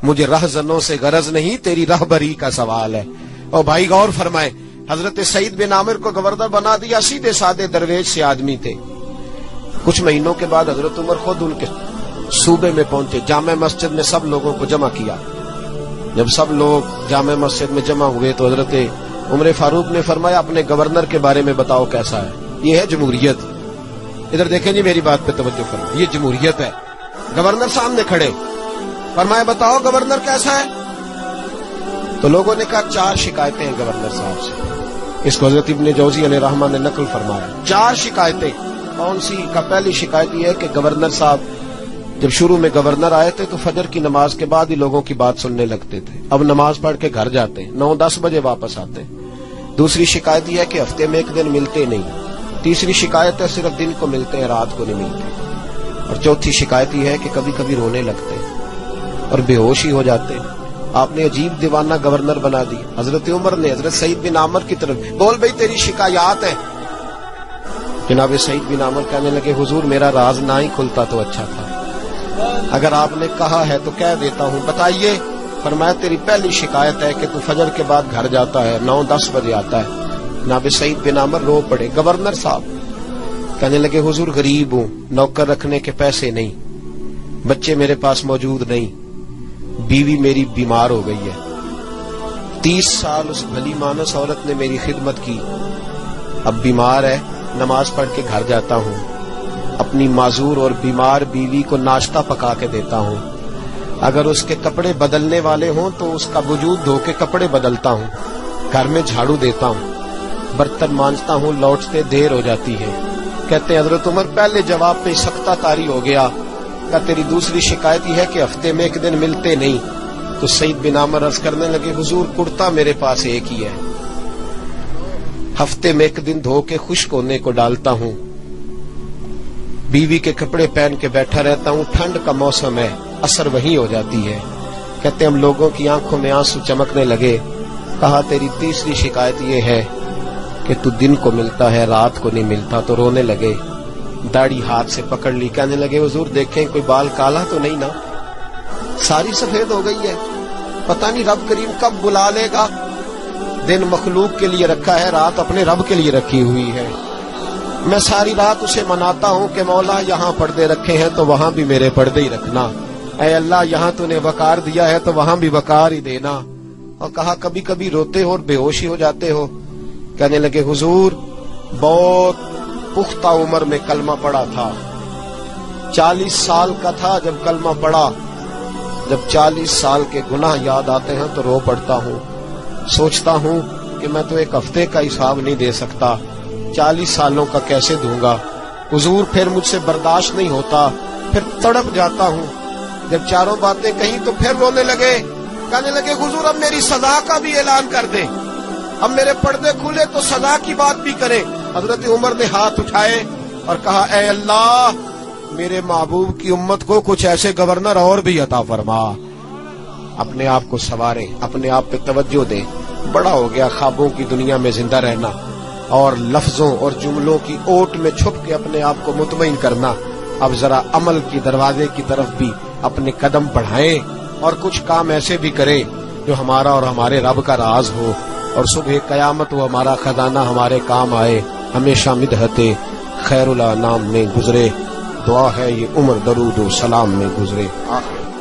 مجھے رہزنوں سے غرض نہیں، تیری رہبری کا سوال ہے۔ اور بھائی غور فرمائے، حضرت سعید بن عامر کو گورنر بنا دیا، سیدھے سادے درویش سے آدمی تھے۔ کچھ مہینوں کے بعد حضرت عمر خود ان کے صوبے میں پہنچے، جامع مسجد میں سب لوگوں کو جمع کیا۔ جب سب لوگ جامع مسجد میں جمع ہوئے تو حضرت عمر فاروق نے فرمایا اپنے گورنر کے بارے میں بتاؤ کیسا ہے۔ یہ ہے جمہوریت۔ ادھر دیکھیں جی، میری بات پہ توجہ فرمائیں، یہ جمہوریت ہے۔ گورنر سامنے کھڑے، فرمایا بتاؤ گورنر کیسا ہے؟ تو لوگوں نے کہا 4 شکایتیں ہیں گورنر صاحب سے۔ اس کو حضرت ابن جوزی علیہ رحمہ نے نقل فرمایا، 4 شکایتیں۔ کون سی؟ کا پہلی شکایت یہ ہے کہ گورنر صاحب جب شروع میں گورنر آئے تھے تو فجر کی نماز کے بعد ہی لوگوں کی بات سننے لگتے تھے، اب نماز پڑھ کے گھر جاتے ہیں، 9-10 بجے واپس آتے ہیں۔ دوسری شکایت یہ ہے کہ ہفتے میں 1 دن ملتے نہیں۔ تیسری شکایت ہے صرف دن کو ملتے ہیں، رات کو نہیں ملتے۔ اور چوتھی شکایت یہ ہے کہ کبھی کبھی رونے لگتے ہیں اور بے ہوش ہی ہو جاتے ہیں۔ آپ نے عجیب دیوانہ گورنر بنا دی۔ حضرت عمر نے حضرت سعید بن عامر کی طرف، بول بھائی تیری شکایات ہیں۔ جناب سعید بن عامر کہنے لگے حضور میرا راز نہ ہی کھلتا تو اچھا تھا، اگر آپ نے کہا ہے تو کہہ دیتا ہوں، بتائیے۔ فرمایا تیری پہلی شکایت ہے کہ تو فجر کے بعد گھر جاتا ہے، 9-10 بجے آتا ہے۔ جناب سعید بن عامر رو پڑے۔ گورنر صاحب کہنے لگے حضور غریب ہوں، نوکر رکھنے کے پیسے نہیں، بچے میرے پاس موجود نہیں، بیوی میری بیمار ہو گئی ہے، 30 سال اس بھلی مانس عورت نے میری خدمت کی، اب بیمار ہے، نماز پڑھ کے گھر جاتا ہوں، اپنی معذور اور بیمار بیوی کو ناشتہ پکا کے دیتا ہوں، اگر اس کے کپڑے بدلنے والے ہوں تو اس کا وجود دھو کے کپڑے بدلتا ہوں، گھر میں جھاڑو دیتا ہوں، برتن مانجتا ہوں، لوٹتے دیر ہو جاتی ہے۔ کہتے ہیں حضرت عمر پہلے جواب پہ سختہ طاری ہو گیا، کہ تیری دوسری شکایت یہ ہے کہ ہفتے میں 1 دن ملتے نہیں۔ تو سعید بن عامر عرض کرنے لگے حضور کرتا میرے پاس ایک ہی ہے، ہفتے میں 1 دن دھو کے خشک ہونے کو ڈالتا ہوں، بیوی کے کپڑے پہن کے بیٹھا رہتا ہوں، ٹھنڈ کا موسم ہے، اثر وہی ہو جاتی ہے۔ کہتے ہم لوگوں کی آنکھوں میں آنسو چمکنے لگے۔ کہا تیری تیسری شکایت یہ ہے کہ تو دن کو ملتا ہے، رات کو نہیں ملتا۔ تو رونے لگے، داڑھی ہاتھ سے پکڑ لی، کہنے لگے حضور دیکھیں کوئی بال کالا تو نہیں نا، ساری سفید ہو گئی ہے، پتہ نہیں رب کریم کب بلا لے گا۔ دن مخلوق کے لیے رکھا ہے، رات اپنے رب کے لیے رکھی ہوئی ہے۔ میں ساری رات اسے مناتا ہوں کہ مولا یہاں پردے رکھے ہیں تو وہاں بھی میرے پردے ہی رکھنا، اے اللہ یہاں تو نے وقار دیا ہے تو وہاں بھی وقار ہی دینا۔ اور کہا کبھی کبھی روتے ہو اور بے ہوشی ہو جاتے ہو؟ کہنے لگے حضور بہت پختہ عمر میں کلمہ پڑا تھا، 40 سال کا تھا جب کلمہ پڑا، جب 40 سال کے گناہ یاد آتے ہیں تو رو پڑتا ہوں، سوچتا ہوں کہ میں تو 1 ہفتے کا حساب نہیں دے سکتا، 40 سالوں کا کیسے دوں گا حضور؟ پھر مجھ سے برداشت نہیں ہوتا، پھر تڑپ جاتا ہوں۔ جب چاروں باتیں کہیں تو پھر رونے لگے، کہنے لگے حضور اب میری سزا کا بھی اعلان کر دیں، اب میرے پردے کھلے تو سزا کی بات بھی کریں۔ حضرت عمر نے ہاتھ اٹھائے اور کہا اے اللہ میرے محبوب کی امت کو کچھ ایسے گورنر اور بھی عطا فرما۔ اپنے آپ کو سنواریں، اپنے آپ پہ توجہ دیں۔ بڑا ہو گیا خوابوں کی دنیا میں زندہ رہنا اور لفظوں اور جملوں کی اوٹ میں چھپ کے اپنے آپ کو مطمئن کرنا۔ اب ذرا عمل کی دروازے کی طرف بھی اپنے قدم بڑھائیں اور کچھ کام ایسے بھی کریں جو ہمارا اور ہمارے رب کا راز ہو، اور صبح قیامت وہ ہمارا خزانہ ہمارے کام آئے، ہمیشہ مدحت خیر الانام میں گزرے۔ دعا ہے یہ عمر درود و سلام میں گزرے۔ آخر